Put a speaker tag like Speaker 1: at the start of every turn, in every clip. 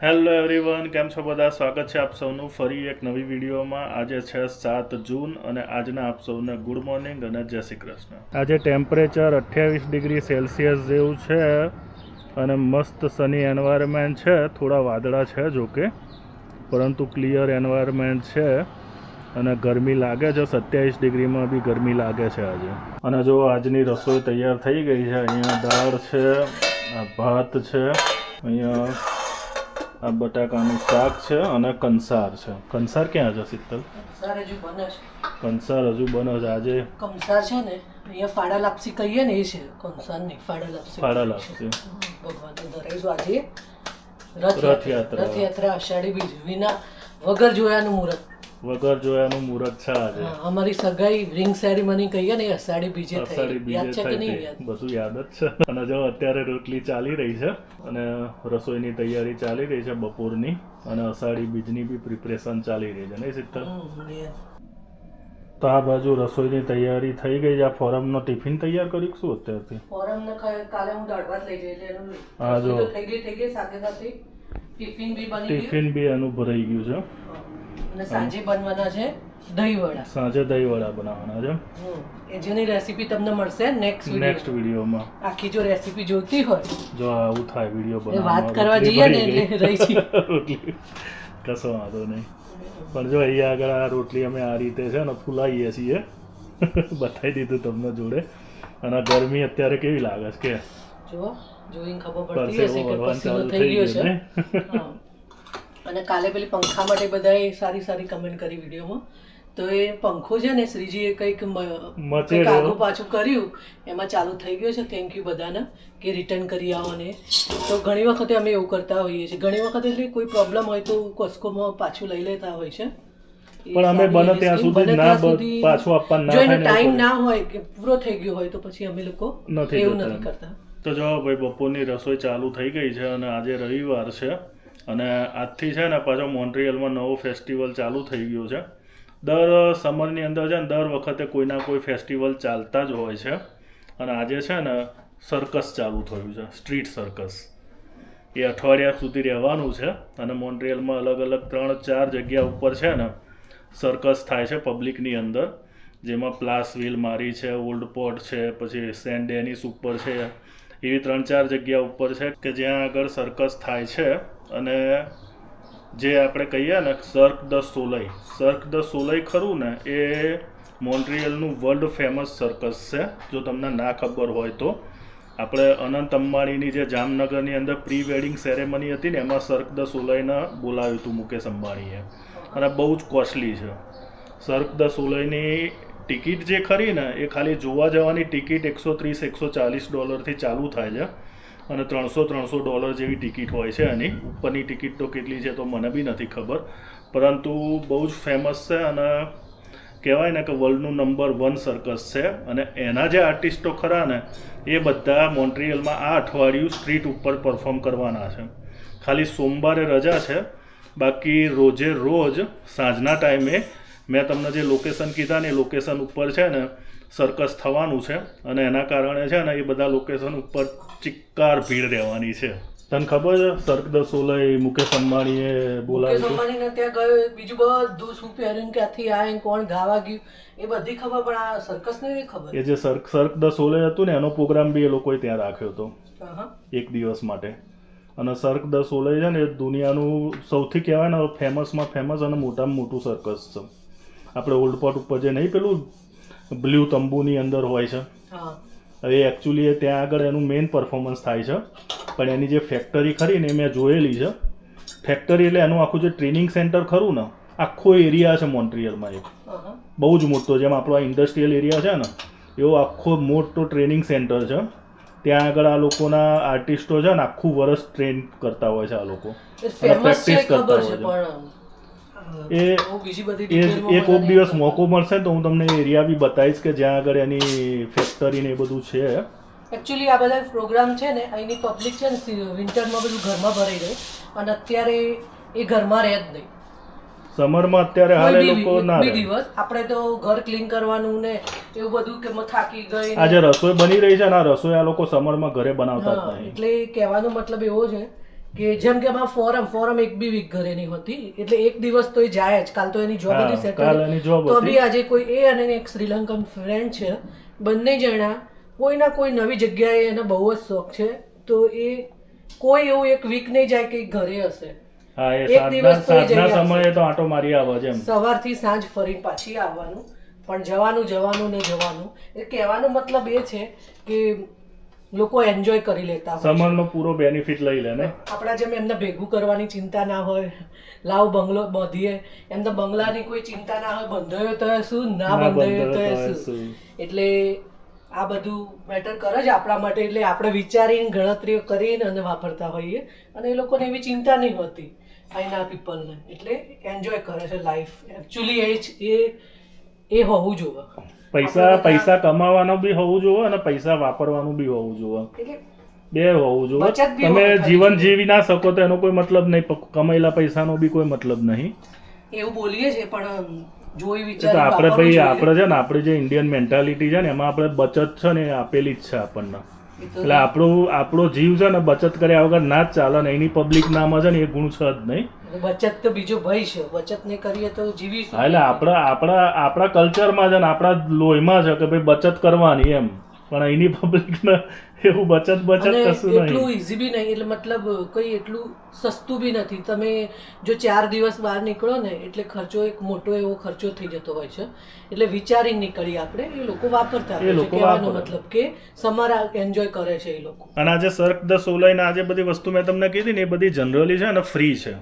Speaker 1: Hello everyone, કેમ છો બધા? સ્વાગત છે આપ સૌનું ફરી એક નવી વિડીયોમાં. આજે છે 7 જૂન અને આજના આપ સૌને ગુડ મોર્નિંગ અને જય શ્રી કૃષ્ણ. આજે ટેમ્પરેચર 28 ડિગ્રી સેલ્સિયસ જેવું છે અને મસ્ત સની એન્વાયરમેન્ટ છે. થોડા વાદળા છે જોકે, પરંતુ ક્લિયર એન્વાયરમેન્ટ છે અને ગરમી લાગે છે. 27 ડિગ્રીમાં બી ગરમી લાગે છે આજે. અને જો આજની રસોઈ તૈયાર થઈ ગઈ છે. અહીંયા દાળ છે, ભાત છે, અહીંયા આ બટાકાનું શાક છે અને કંસાર છે. કંસાર ક્યાં છે શીતલ?
Speaker 2: કંસાર હજુ બને છે.
Speaker 1: કંસાર હજુ બને છે. આજે
Speaker 2: કંસાર છે ને, અહીંયા ફાડા લાપસી કહીએ ને, એ છે કંસાર નહીં, ફાડા લાપસી.
Speaker 1: ફાડા લાપસી
Speaker 2: ભગવાનને ધરાવીશું આજે.
Speaker 1: રથયાત્રા
Speaker 2: અષાઢી બીજ વિના વગર જોયાનું મુહૂર્ત.
Speaker 1: વગર જોયાનું મુહૂર્ત છે આજે.
Speaker 2: અમારી સગાઈ રિંગ સેરેમની કહીએ ને, અષાઢી બીજે
Speaker 1: અષાઢી
Speaker 2: થઈ. યાદ છે કે નહીં? યાદ
Speaker 1: બધું યાદ જ છે. અને જો અત્યારે રોટલી ચાલી રહી છે અને રસોઈની તૈયારી ચાલી રહી છે બપોરની, અને અષાઢી બીજની બી પ્રિપરેશન ચાલી રહી છે નહીં શીતલ? તો આ બાજુ રસોઈની તૈયારી થઈ ગઈ છે. આ ફોરમનો ટિફિન તૈયાર કરી શું અત્યારથી?
Speaker 2: ફોરમને કાલે હું દાળ ભાત લઈ જઈ એટલે એનું
Speaker 1: હા જો
Speaker 2: થઈ ગઈ સાથે સાથે ટિફિન બી બની ગયું.
Speaker 1: ટિફિન બી એનું ભરાઈ ગયું છે.
Speaker 2: અને સાંજે બનવાના છે દહીં વડા.
Speaker 1: સાંજે દહીં વડા બનાવવાના છે.
Speaker 2: એ જેની રેસીપી તમને મળશે નેક્સ્ટ
Speaker 1: વિડીયોમાં.
Speaker 2: આખી જો રેસીપી જોઈતી હોય,
Speaker 1: જો આવું થાય વિડીયો બનાવવાનો,
Speaker 2: વાત કરવા જઈએ ને એટલે રહી છે
Speaker 1: રોટલી કશો વાંધો નહીં. પણ જો અહીંયા આગળ આ રોટલી અમે આ રીતે છે ને ફૂલાઈએ છીએ. બતાવી દીધું તમને જોડે. અને ગરમી અત્યારે કેવી લાગે છે કે
Speaker 2: જો જોઈને ખબર પડતી હશે કે પસીનો થઈ ગયો છે. અને કાલે પેલી પંખા માટે બધાએ સારી સારી કમેન્ટ કરી વિડીયોમાં. તો એ પંખો છે ને, શ્રીજીએ કંઈક આગું પાછું કર્યું, એમાં ચાલુ થઈ ગયો છે. થેન્ક યુ બધાને કે રિટર્ન કરી આવો ને. તો ઘણી વખતે અમે એવું કરતા હોઈએ છીએ. ઘણી વખત એટલે કોઈ પ્રોબ્લેમ હોય તો કોસ્કોમાં પાછું લઈ લેતા હોય છે.
Speaker 1: પણ અમે બને ત્યાં સુધી પાછું આપવા ના
Speaker 2: થાય. જો ટાઈમ ના હોય કે પૂરો થઈ ગયો હોય તો પછી અમે લોકો એવું નથી કરતા.
Speaker 1: તો જો ભાઈ બપોરની રસોઈ ચાલુ થઈ ગઈ છે અને આજે રવિવાર છે. અને આજથી છે ને પાછો મોન્ટ્રીયલમાં નવો ફેસ્ટિવલ ચાલુ થઈ ગયો છે. દર સમરની અંદર છે ને દર વખતે કોઈના કોઈ ફેસ્ટિવલ ચાલતા જ હોય છે. અને આજે છે ને સર્કસ ચાલુ થયું છે, સ્ટ્રીટ સર્કસ. એ અઠવાડિયા સુધી રહેવાનું છે. અને મોન્ટ્રીયલમાં અલગ અલગ 3-4 જગ્યા ઉપર છે ને સર્કસ થાય છે પબ્લિકની અંદર. જેમાં પ્લાસ વ્હીલ મારી છે, ઓલ્ડ પોર્ટ છે, પછી સેન્ટ ડેનિસ ઉપર છે. એવી 3-4 જગ્યા ઉપર છે કે જ્યાં આગળ સર્કસ થાય છે. અને જે આપણે કહીએ ને સર્ક દ સોલઈ, સર્ક દ સોલઈ ખરું ને, એ મોન્ટ્રીયલનું વર્લ્ડ ફેમસ સર્કસ છે. જો તમને ના ખબર હોય તો, આપણે અનંત અંબાણીની જે જામનગરની અંદર પ્રી વેડિંગ સેરેમની હતી ને, એમાં સર્ક દ સોલઈને બોલાવ્યું હતું મુકેશ અંબાણીએ. અને બહુ જ કોસ્ટલી છે. સર્ક દ સોલઈની ટિકિટ જે ખરી ને, એ ખાલી જોવા જવાની ટિકિટ $130-140 ચાલુ થાય છે. અને $300 જેવી ટિકિટ હોય છે એની. ઉપરની ટિકિટ તો કેટલી છે તો મને બી નથી ખબર, પરંતુ બહુ જ ફેમસ છે. અને કહેવાય ને કે વર્લ્ડનું નંબર 1 સર્કસ છે. અને એના જે આર્ટિસ્ટો ખરા ને, એ બધા મોન્ટ્રીયલમાં આ અઠવાડિયું સ્ટ્રીટ ઉપર પરફોર્મ કરવાના છે. ખાલી સોમવારે રજા છે, બાકી રોજે રોજ સાંજના ટાઈમે મેં તમને જે લોકેશન કીધા ને, એ લોકેશન ઉપર છે ને સર્કસ થવાનું છે. અને એના કારણે છે ને એ બધા લોકેશન ઉપર ચિક્કાર ભીડ રહેવાની છે. તને ખબર છે સર્ક દ સોલઈ મુકેશ અંબાણીએ બોલાવ્યું?
Speaker 2: મુકેશ અંબાણીને ત્યાં ગયો, બીજું બધું શું પહેર્યું, ક્યાંથી આવીને કોણ ગાવા ગયું, એ બધી ખબર, પણ આ સર્કસ ને ખબર.
Speaker 1: એ જે સર્ક દ સોલઈ હતું ને, એનો પ્રોગ્રામ બી એ લોકોએ ત્યાં રાખ્યો હતો એક દિવસ માટે. અને સર્ક દ સોલઈ છે ને એ દુનિયાનું સૌથી કહેવાય ને ફેમસમાં ફેમસ અને મોટામાં મોટું સર્કસ છે. આપણે ઓલ્ડ પોર્ટ ઉપર જે નહીં પેલું બ્લુ તંબુની અંદર હોય છે, હવે એકચ્યુઅલી ત્યાં આગળ એનું મેઇન પરફોર્મન્સ થાય છે. પણ એની જે ફેક્ટરી ખરી ને, એ મેં જોયેલી છે. ફેક્ટરી એટલે એનું આખું જે ટ્રેનિંગ સેન્ટર ખરું ને, આખો એરિયા છે મોન્ટ્રીયલમાં. એક બહુ જ મોટો, જેમ આપણો આ ઇન્ડસ્ટ્રીયલ એરિયા છે ને, એવો આખો મોટો ટ્રેનિંગ સેન્ટર છે. ત્યાં આગળ આ લોકોના આર્ટિસ્ટો છે ને આખું વર્ષ ટ્રેન કરતા હોય છે આ લોકો, પ્રેક્ટિસ કરતા હોય છે. એ કોઈક દિવસ મોકો મળશે તો હું તમને એરિયા બી બતાવીશ કે જ્યાં આગળ એની ફેક્ટરી ને એ બધું છે.
Speaker 2: એકચ્યુઅલી આ બધા પ્રોગ્રામ છે ને, અહીંની પબ્લિક છે ને વિન્ટરમાં બધું ઘરમાં ભરાઈ રહે. અને અત્યારે એ ઘરમાં રહે જ નહીં. સમરમાં અત્યારે હાલ લોકો ના દિવસ આપણે તો ઘર ક્લીન કરવાનું ને એવું બધું કે થાકી ગઈ.
Speaker 1: આજે રસોઈ બની રહી છે ને, આ રસોઈ આ લોકો સમરમાં ઘરે બનાવતા જ નહીં.
Speaker 2: એટલે કહેવાનો મતલબ એવો છે કે જેમ કે આમાં ફોરમ એક બી વીક ઘરે નહીં હોતી, એટલે એક દિવસ તો એ જાય જ. કાલ તો એની જોબ હતી સેટરડે, તો બી આજે કોઈ એ અને એક શ્રીલંકન ફ્રેન્ડ છે, બંને જણા કોઈના કોઈ નવી જગ્યાએ એને બહુ જ શોખ છે, તો એ કોઈ એવું એક વીક નહીં જાય કે ઘરે હશે. એક દિવસ તો સમયે તો આંટો મારી આવે છે, સવારથી સાંજ ફરી પાછી આવવાનું, પણ જવાનું ને જવાનું. એ કહેવાનો મતલબ એ છે કે લોકો એન્જોય કરી લેતા હોય,
Speaker 1: સમરનો પૂરો બેનિફિટ લઈ લે ને.
Speaker 2: આપણા જેમ એમને ભેગું કરવાની ચિંતા ના હોય, લાવ બંગલો બાંધીએ, એમને બંગલાની કોઈ ચિંતા ના હોય, બંધાયો તો શું, ના બંધાયો તો શું. એટલે આ બધું મેટર કરે છે આપણા માટે, એટલે આપણે વિચારીને ગણતરીઓ કરીને અને વાપરતા હોઈએ, અને એ લોકોને એવી ચિંતા નહીં હોતી અહીંના પીપલને, એટલે એન્જોય કરે છે લાઈફ. એકચ્યુઅલી એ હોવું જોઈએ.
Speaker 1: પૈસા કમાવાનું બી હોવું જોઈએ અને પૈસા વાપરવાનું બી હોવું જોઈએ, બે હોવું જોઈએ. તમે જીવન જીવી ના શકો તો એનો કોઈ મતલબ નહીં, કમાયેલા પૈસાનો બી કોઈ મતલબ નહીં.
Speaker 2: એવું બોલીએ છે, પણ
Speaker 1: આપણે ભાઈ આપણે છે ને, આપણી જે ઇન્ડિયન મેન્ટાલિટી છે ને, એમાં આપણે બચત છે ને આપેલી જ છે આપણને. એટલે આપણો જીવ છે ને બચત કર્યા વગર ના જ ચાલે ને. એની પબ્લિક નામાં છે ને એ ગુણ છે જ નહીં.
Speaker 2: બચત તો બીજો ભય છે, બચત નહીં કરીએ તો જીવીશું.
Speaker 1: એટલે આપણા કલ્ચરમાં છે ને, આપણા લોહીમાં છે કે ભાઈ બચત કરવાની એમ, પણ અહીંની પબ્લિકને એવું બચત કશું નહીં.
Speaker 2: એટલું ઈઝી બી નહીં, એટલે મતલબ કોઈ એટલું સસ્તું બી નથી. તમે જો 4 દિવસ બહાર નીકળો ને, એટલે ખર્ચો એક મોટો એવો ખર્ચો થઈ જતો હોય છે. એટલે વિચારીને નીકળી આપણે, એ લોકો વાપરતા હોય છે. કહેવાનો મતલબ કે સમર એન્જોય કરે છે એ લોકો.
Speaker 1: અને આજે સર્ક દ સોલેઇલ આજે બધી વસ્તુ મેં તમને કીધી ને, એ બધી જનરલી છે અને ફ્રી છે.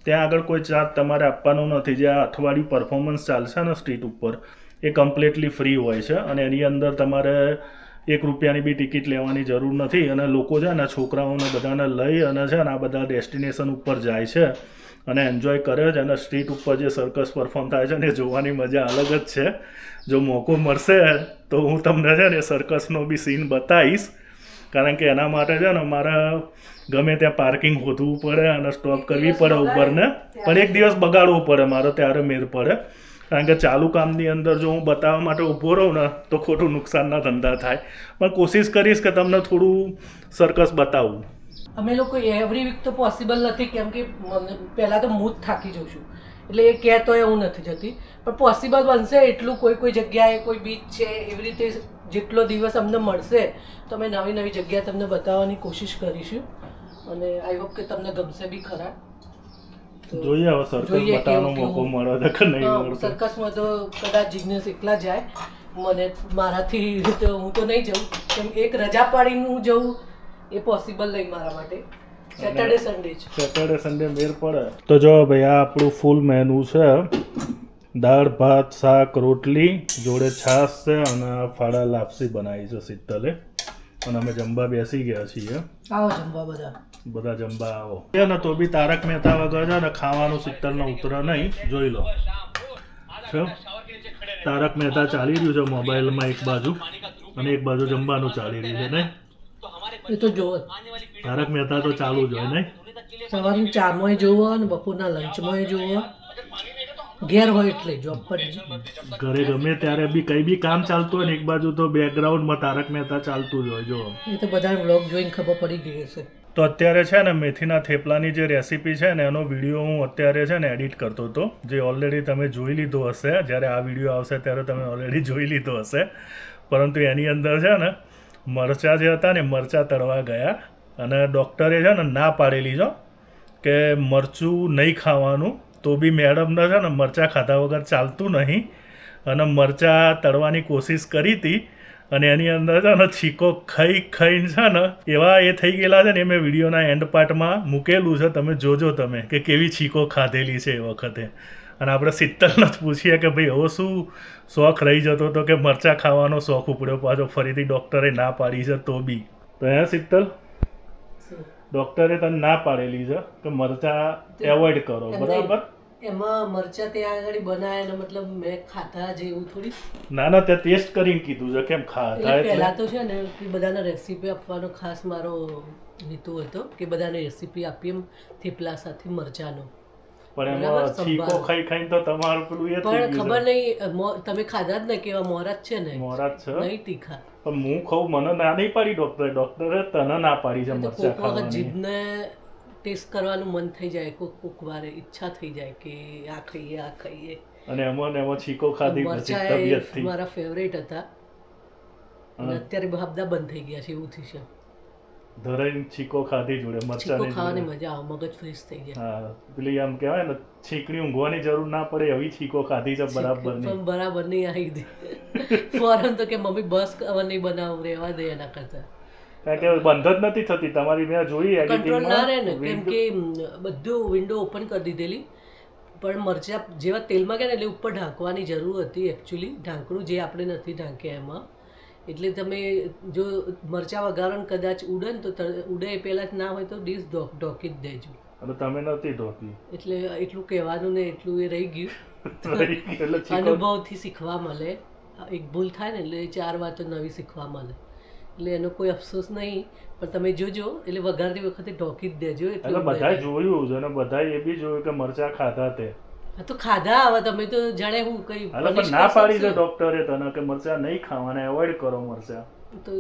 Speaker 1: ત્યાં આગળ કોઈ ચાર્જ તમારે આપવાનો નથી. જે આ અઠવાડિયું પરફોર્મન્સ ચાલશે ને સ્ટ્રીટ ઉપર, એ કમ્પ્લીટલી ફ્રી હોય છે, અને એની અંદર તમારે 1 રૂપિયાની બી ટિકિટ લેવાની જરૂર નથી. અને લોકો છે ને છોકરાઓને બધાને લઈ અને છે ને આ બધા ડેસ્ટિનેશન ઉપર જાય છે અને એન્જોય કરે છે. અને સ્ટ્રીટ ઉપર જે સર્કસ પરફોર્મ થાય છે ને એ જોવાની મજા અલગ જ છે. જો મોકો મળશે તો હું તમને છે ને સર્કસનો બી સીન બતાવીશ, કારણ કે એના માટે છે ને મારે ગમે ત્યાં પાર્કિંગ શોધવું પડે અને સ્ટોપ કરવી પડે ઉબરને, પણ એક દિવસ બગાડવો પડે મારે, ત્યારે મેર પડે. કારણ કે ચાલુ કામની અંદર જો હું બતાવવા માટે ઊભો રહું ને તો ખોટું નુકસાનના ધંધા થાય. પણ કોશિશ કરીશ કે તમને થોડું સર્કસ બતાવું.
Speaker 2: અમે લોકો એવરી વીક તો પોસિબલ નથી, કેમ કે પહેલાં તો હું જ થાકી જાઉં છું, એટલે એ કહેતો હું નથી જતી. પણ પોસિબલ બનશે એટલું, કોઈ જગ્યાએ કોઈ બીચ છે, એવી રીતે જેટલો દિવસ અમને મળશે તો અમે નવી જગ્યા તમને બતાવવાની કોશિશ કરીશું. અને આઈ હોપ કે તમને ગમશે બી ખરા.
Speaker 1: જોઈએ હવે સર્કસ બતાવવાનો મોકો મળે કે નહીં મળે.
Speaker 2: સર્કસમાં તો કદાચ જિગ્નેશ એકલા જાય, મારાથી તો હું તો નહીં જાઉં, કેમ એક રજા પાડીને હું જઉં એ પોસિબલ નહીં મારા માટે. સેટરડે સન્ડે મેર પડે તો જો ભાઈ આ આપણું ફૂલ મેનુ છે. દાળ ભાત શાક રોટલી જોડે છાશ છે, અને ફાડા લાપસી બનાવી છે શીતલે, અને અમે જમવા બેસી ગયા છીએ. આવો જમવા બધા જમવા આવો. ને તો બી તારક મહેતા વગર છે ને ખાવાનું શીતલનો ઉતરે નહીં. જોઈ લો, તારક મહેતા ચાલી રહ્યું છે મોબાઈલમાં એક બાજુ, અને એક બાજુ જમવાનું ચાલી રહ્યું છે. નહીં એ તો જોવો, તારક મહેતા તો ચાલુ જ હોય. નહીં સવારની 4માં જોવો અને બપોરના લંચમાં જોવો, ઘેર હોય એટલે જોબ પર ઘરે ગમે ત્યારે બી કઈ બી કામ ચાલતું હોય ને એક બાજુ તો બેકગ્રાઉન્ડમાં તારક મહેતા ચાલતું જ હોય. જો એ તો બધા વ્લોગ જોઈને ખબર પડી ગઈ હશે. તો અત્યારે છે ને મેથીના થેપલાની જે રેસીપી છે ને એનો વિડીયો હું અત્યારે છે ને એડિટ કરતો હતો, જે ઓલરેડી તમે જોઈ લીધો હશે. જ્યારે આ વિડીયો આવશે ત્યારે તમે ઓલરેડી જોઈ લીધો હશે. પરંતુ એની અંદર છે ને મરચાં જે હતા ને મરચાં તળવા ગયા, અને ડૉક્ટરે છે ને ના પાડેલી છો કે મરચું નહીં ખાવાનું, તો બી મેડમને છે ને મરચાં ખાધા વગર ચાલતું નહીં, અને મરચાં તળવાની કોશિશ કરી હતી, અને એની અંદર છે ને છીકો ખાઈને છે ને એવા એ થઈ ગયેલા છે ને. એ મેં વિડીયોના એન્ડ પાર્ટમાં મૂકેલું છે, તમે જોજો તમે કે કેવી છીકો ખાધેલી છે એ વખતે. અને આપણે શીતલને જ પૂછીએ કે ભાઈ હવે શું શોખ રહી જતો હતો કે મરચાં ખાવાનો શોખ ઉપડ્યો પાછો ફરીથી ડૉક્ટરે ના પાડી છે તો બી. તો હે શીતલ, ડૉક્ટરે તને ના પાડેલી છે કે મરચાં એવોઇડ કરો, બરાબર? એમાં મરચા ત્યાં આગળ બનાવે ને, મતલબ મેં ખાતા જેવું થોડી. ના તે ટેસ્ટ કરીને કીધું છે કેમ ખાતા. પહેલા તો છે ને કે બધાને રેસીપી આપવાનો ખાસ મારો હેતુ હતો કે બધાને રેસીપી આપીએ થેપલા સાથે મરચાનો. પણ એમાં છીકો ખાઈને તો તમારું પેલું એ પણ ખબર નહીં, તમે ખાધા જ ને કેવા મોરા જ છે ને, મોરા જ છે નહીં તીખા. પણ હું ખાઉં, મને ના નહીં પાડી ડોક્ટરે તને ના પાડી છે મરચા ખાવાની. જીભને ટેસ્ટ કરવાનું મન થઈ જાય, કોક વારે ઈચ્છા થઈ જાય કે આ ખાઈએ.
Speaker 1: અને એમાં છીકો ખાધી પછી તબિયતથી
Speaker 2: મારા ફેવરેટ હતા અને અત્યારે બધા બંધ થઈ ગયા છે, એવું થયું છે.
Speaker 1: ધરાઈને છીકો ખાધી જોડે મરચાની
Speaker 2: ખાવાની મજા આવે, મગજ ફ્રેશ થઈ જાય.
Speaker 1: હા, પેલી આમ કહેવાય ને છીકણી ઊંઘવાની જરૂર ના પડે એવી છીકો ખાધી છે બરાબર
Speaker 2: નહીં આવી હતી. ફોરન તો કે મમ્મી બસ હવે નહીં બનાવું, રહેવા દે એના કરતા.
Speaker 1: કારણ કે બંધ જ નથી થતી તમારી, મેં જોઈ
Speaker 2: કંટ્રોલ ના રહે ને, કેમ કે બધું વિન્ડો ઓપન કરી દીધેલી, પણ મરચાં જેવા તેલમાં ગયા ને એટલે ઉપર ઢાંકવાની જરૂર હતી એકચ્યુઅલી, ઢાંકણું જે આપણે નથી ઢાંક્યા એમાં. એટલે તમે જો મરચાં વઘારણ કદાચ ઉડે ને તો ઉડે એ પહેલાં જ ના હોય તો ડીશ ઢોકી જ દેજો.
Speaker 1: અને તમે નથી ઢોકી,
Speaker 2: એટલે એટલું કહેવાનું ને એટલું એ રહી ગયું. અનુભવથી શીખવા મળે, એક ભૂલ થાય ને એટલે 4 વાર તો નવી શીખવા મળે, એટલે એનો કોઈ અફસોસ નહીં. પણ તમે જોજો એટલે વઘારતી વખતે ઢોકી જ દેજો. એટલે
Speaker 1: બધાએ જોયું છે અને બધાએ એ બી જોયું કે મરચાં ખાધા તે.
Speaker 2: હા તો ખાધા, હવે તમે તો જાણે હું કઈ
Speaker 1: ના પાડી દે ડોક્ટરે તને કે મરચાં નહીં ખાવાના, એવોઇડ કરો મરચાં.
Speaker 2: તો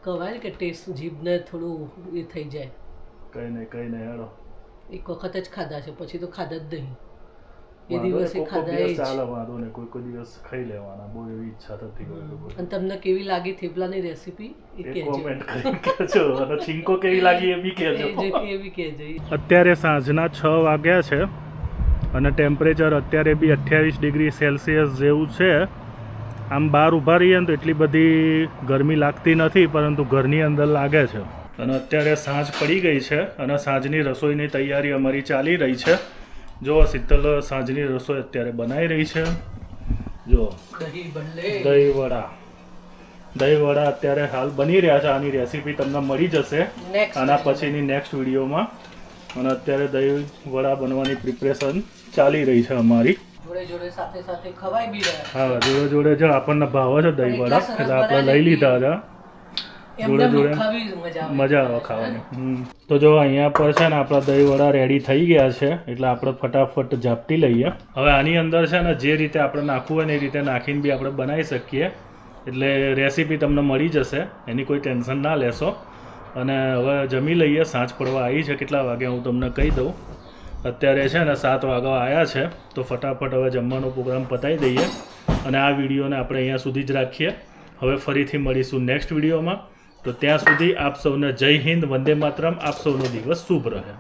Speaker 2: કહેવાય કે ટેસ્ટ જીભને થોડું એ થઈ જાય.
Speaker 1: કઈ નહીં હેડો,
Speaker 2: એક વખત જ ખાધા છે, પછી તો ખાધા જ નહીં. એ દિવસે ખાધા એ
Speaker 1: ચાલે, વાંધો નહીં, કોઈ દિવસ ખાઈ લેવાના, બહુ એવી ઈચ્છા થતી હોય.
Speaker 2: અને તમને કેવી લાગી થેપલાની રેસીપી એ કહેજો,
Speaker 1: કોમેન્ટ કરીને કહેજો. અને છીંકો કેવી લાગી એ બી કહેજો. અત્યારે સાંજના 6 વાગ્યા છે અને ટેમ્પરેચર અત્યારે બી 28 ડિગ્રી સેલ્સિયસ જેવું છે. આમ બહાર ઊભા રહીએ ને તો એટલી બધી ગરમી લાગતી નથી, પરંતુ ઘરની અંદર લાગે છે. અને અત્યારે સાંજ પડી ગઈ છે અને સાંજની રસોઈની તૈયારી અમારી ચાલી રહી છે. જો શીતલ સાંજની રસોઈ અત્યારે બનાવી રહી છે. જો દહીંવડા અત્યારે હાલ બની રહ્યા છે. આની રેસીપી તમને મળી જશે આના પછીની નેક્સ્ટ વિડીયોમાં. અને અત્યારે દહીં વડા બનવાની પ્રિપરેશન ચાલી રહી છે અમારી. હા, જોડે જો આપણને ભાવે છે દહીં વડા એટલે આપણે લઈ લીધા છે. જોડે મજા આવે ખાવાની. તો જો અહીંયા પર છે ને આપણા દહીં વડા રેડી થઈ ગયા છે, એટલે આપણે ફટાફટ ઝાપટી લઈએ. હવે આની અંદર છે ને જે રીતે આપણે નાખવું હોય ને એ રીતે નાખીને બી આપણે બનાવી શકીએ. એટલે રેસીપી તમને મળી જશે, એની કોઈ ટેન્શન ના લેશો. અને હવે જમી લઈએ, સાંજ પડવા આવી છે. કેટલા વાગે હું તમને કહી દઉં. અત્યારે છે ને 7 વાગવા આવ્યા છે, તો ફટાફટ હવે જમવાનો પ્રોગ્રામ પતાવી દઈએ અને આ વિડીયોને આપણે અહીંયા સુધી જ રાખીએ. હવે ફરીથી મળીશું નેક્સ્ટ વિડીયોમાં. તો ત્યાં સુધી આપ સૌને જય હિન્દ, વંદે માતરમ. આપ સૌનો દિવસ શુભ રહે.